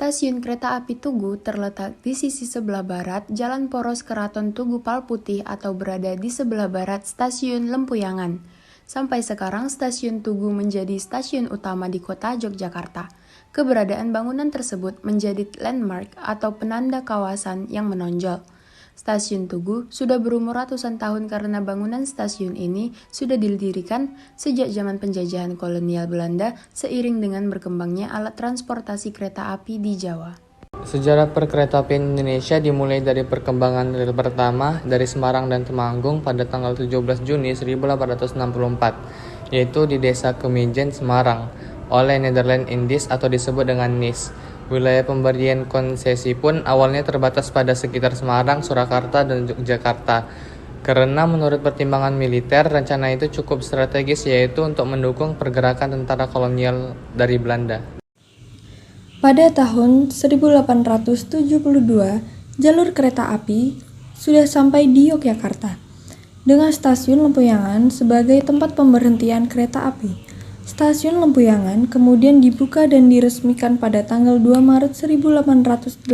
Stasiun Kereta Api Tugu terletak di sisi sebelah barat Jalan Poros Keraton Tugu Palputih atau berada di sebelah barat Stasiun Lempuyangan. Sampai sekarang Stasiun Tugu menjadi stasiun utama di kota Yogyakarta. Keberadaan bangunan tersebut menjadi landmark atau penanda kawasan yang menonjol. Stasiun Tugu sudah berumur ratusan tahun karena bangunan stasiun ini sudah didirikan sejak zaman penjajahan kolonial Belanda seiring dengan berkembangnya alat transportasi kereta api di Jawa. Sejarah perkeretaapian Indonesia dimulai dari perkembangan rel pertama dari Semarang dan Temanggung pada tanggal 17 Juni 1864, yaitu di Desa Kemijen, Semarang, oleh Netherlands Indies atau disebut dengan NIS. Wilayah pemberian konsesi pun awalnya terbatas pada sekitar Semarang, Surakarta, dan Yogyakarta. Karena menurut pertimbangan militer, rencana itu cukup strategis yaitu untuk mendukung pergerakan tentara kolonial dari Belanda. Pada tahun 1872, jalur kereta api sudah sampai di Yogyakarta, dengan stasiun Lempuyangan sebagai tempat pemberhentian kereta api. Stasiun Lempuyangan kemudian dibuka dan diresmikan pada tanggal 2 Maret 1882.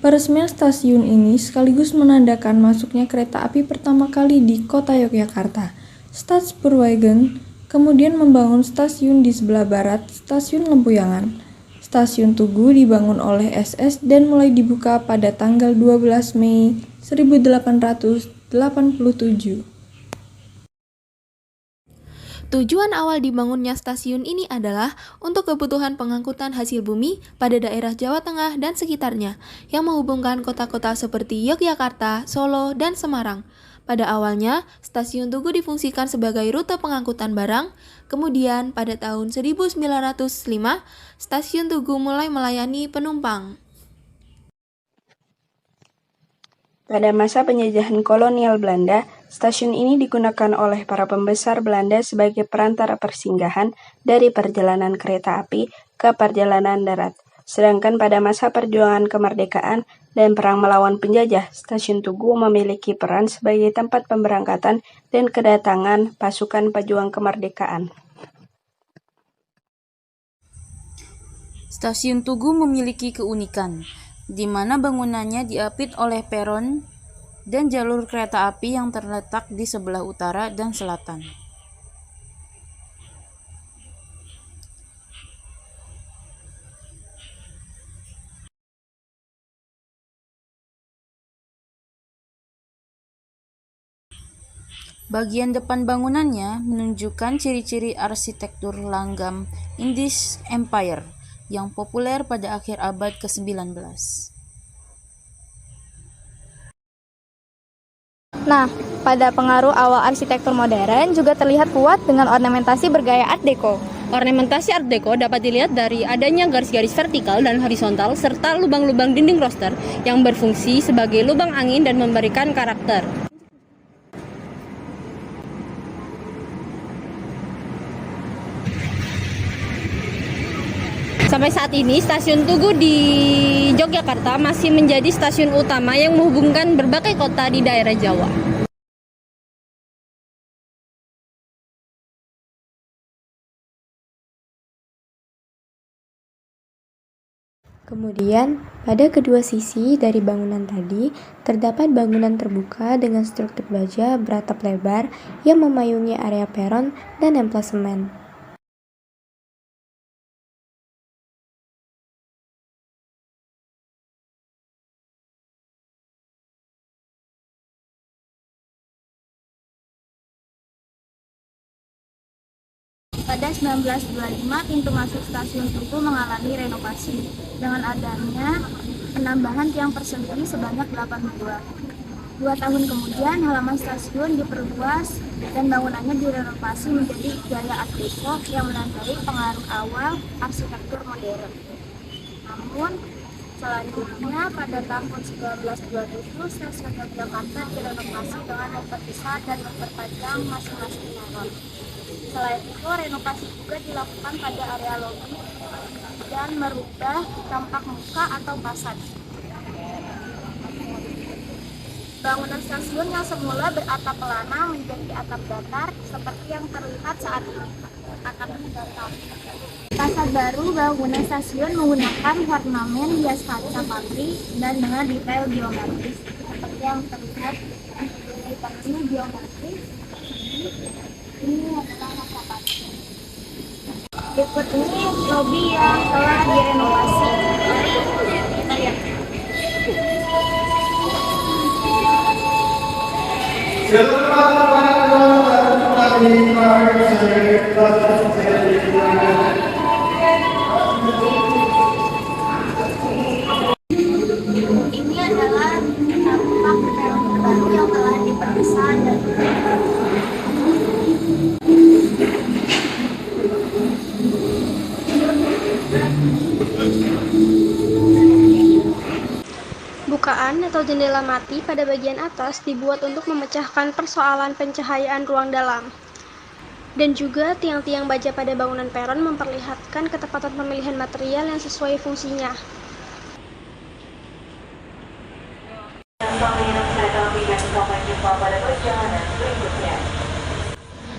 Peresmian stasiun ini sekaligus menandakan masuknya kereta api pertama kali di kota Yogyakarta. Spoorwegen kemudian membangun stasiun di sebelah barat Stasiun Lempuyangan. Stasiun Tugu dibangun oleh SS dan mulai dibuka pada tanggal 12 Mei 1887. Tujuan awal dibangunnya stasiun ini adalah untuk kebutuhan pengangkutan hasil bumi pada daerah Jawa Tengah dan sekitarnya, yang menghubungkan kota-kota seperti Yogyakarta, Solo, dan Semarang. Pada awalnya, stasiun Tugu difungsikan sebagai rute pengangkutan barang, kemudian pada tahun 1905, stasiun Tugu mulai melayani penumpang. Pada masa penjajahan kolonial Belanda, stasiun ini digunakan oleh para pembesar Belanda sebagai perantara persinggahan dari perjalanan kereta api ke perjalanan darat. Sedangkan pada masa perjuangan kemerdekaan dan perang melawan penjajah, stasiun Tugu memiliki peran sebagai tempat pemberangkatan dan kedatangan pasukan pejuang kemerdekaan. Stasiun Tugu memiliki keunikan, di mana bangunannya diapit oleh peron dan jalur kereta api yang terletak di sebelah utara dan selatan. Bagian depan bangunannya menunjukkan ciri-ciri arsitektur langgam Indies Empire yang populer pada akhir abad ke-19. Nah, pada pengaruh awal arsitektur modern juga terlihat kuat dengan ornamentasi bergaya Art Deco. Ornamentasi Art Deco dapat dilihat dari adanya garis-garis vertikal dan horizontal serta lubang-lubang dinding roster yang berfungsi sebagai lubang angin dan memberikan karakter. Sampai saat ini, stasiun Tugu di Yogyakarta masih menjadi stasiun utama yang menghubungkan berbagai kota di daerah Jawa. Kemudian, pada kedua sisi dari bangunan tadi, terdapat bangunan terbuka dengan struktur baja beratap lebar yang memayungi area peron dan emplasemen. Pada 1925, pintu masuk stasiun Tugu mengalami renovasi dengan adanya penambahan tiang persegi sebanyak 82. 2 tahun kemudian, halaman stasiun diperluas dan bangunannya direnovasi menjadi gaya Art Deco yang menandai pengaruh awal arsitektur modern. Namun, selanjutnya pada tahun 1927, stasiun Yogyakarta direnovasi dengan memperbesar dan memperpanjang masing-masing peron. Selain itu, renovasi juga dilakukan pada area lobi dan merubah tampak muka atau fasad. Bangunan stasiun yang semula beratap pelana menjadi atap datar seperti yang terlihat saat ini. atap kereta api. Fasad baru bangunan stasiun menggunakan ornamen hias kaca pabrik dan dengan detail geometris seperti yang terlihat di geometris. Ini adalah kaca. Berikut ini lobi yang telah direnovasi. Kita lihat. Ini adalah tampak peron baru yang telah diperbesar dan bukaan atau jendela mati pada bagian atas dibuat untuk memecahkan persoalan pencahayaan ruang dalam. Dan juga tiang-tiang baja pada bangunan peron memperlihatkan ketepatan pemilihan material yang sesuai fungsinya.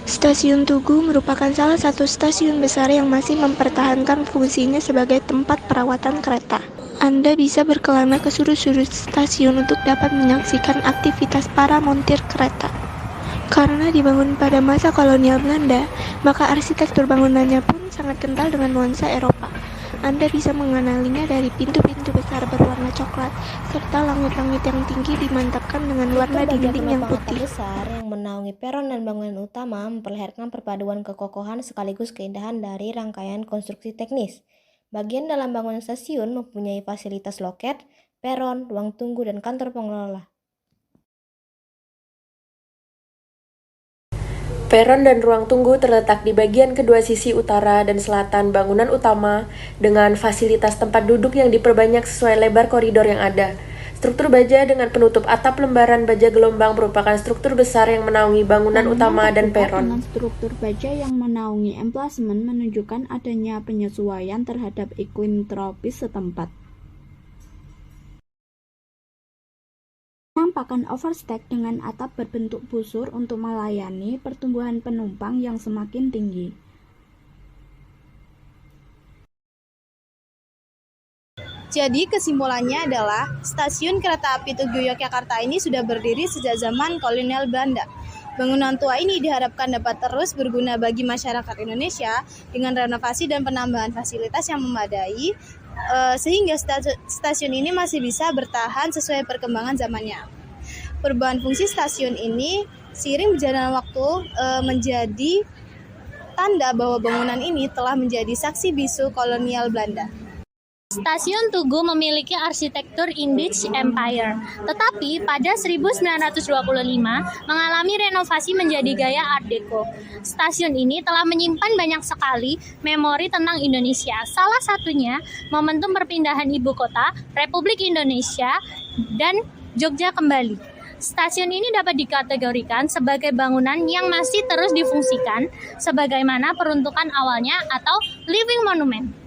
Stasiun Tugu merupakan salah satu stasiun besar yang masih mempertahankan fungsinya sebagai tempat perawatan kereta. Anda bisa berkelana ke sudut-sudut stasiun untuk dapat menyaksikan aktivitas para montir kereta. Karena dibangun pada masa kolonial Belanda, maka arsitektur bangunannya pun sangat kental dengan nuansa Eropa. Anda bisa mengenalinya dari pintu-pintu besar berwarna coklat, serta langit-langit yang tinggi dimantapkan dengan warna dinding yang putih. Besar yang menaungi peron dan bangunan utama memperlihatkan perpaduan kekokohan sekaligus keindahan dari rangkaian konstruksi teknis. Bagian dalam bangunan stasiun mempunyai fasilitas loket, peron, ruang tunggu, dan kantor pengelola. Peron dan ruang tunggu terletak di bagian kedua sisi utara dan selatan bangunan utama dengan fasilitas tempat duduk yang diperbanyak sesuai lebar koridor yang ada. Struktur baja dengan penutup atap lembaran baja gelombang merupakan struktur besar yang menaungi bangunan utama dan peron. Dengan struktur baja yang menaungi emplasemen menunjukkan adanya penyesuaian terhadap iklim tropis setempat. Penampakan overstack dengan atap berbentuk busur untuk melayani pertumbuhan penumpang yang semakin tinggi. Jadi kesimpulannya adalah stasiun kereta api Tugu Yogyakarta ini sudah berdiri sejak zaman kolonial Belanda. Bangunan tua ini diharapkan dapat terus berguna bagi masyarakat Indonesia dengan renovasi dan penambahan fasilitas yang memadai, sehingga stasiun ini masih bisa bertahan sesuai perkembangan zamannya. Perubahan fungsi stasiun ini seiring berjalannya waktu menjadi tanda bahwa bangunan ini telah menjadi saksi bisu kolonial Belanda. Stasiun Tugu memiliki arsitektur Indich Empire, tetapi pada 1925 mengalami renovasi menjadi gaya Art Deco. Stasiun ini telah menyimpan banyak sekali memori tentang Indonesia. Salah satunya momentum perpindahan ibu kota Republik Indonesia dan Jogja kembali. Stasiun ini dapat dikategorikan sebagai bangunan yang masih terus difungsikan sebagaimana peruntukan awalnya atau living monument.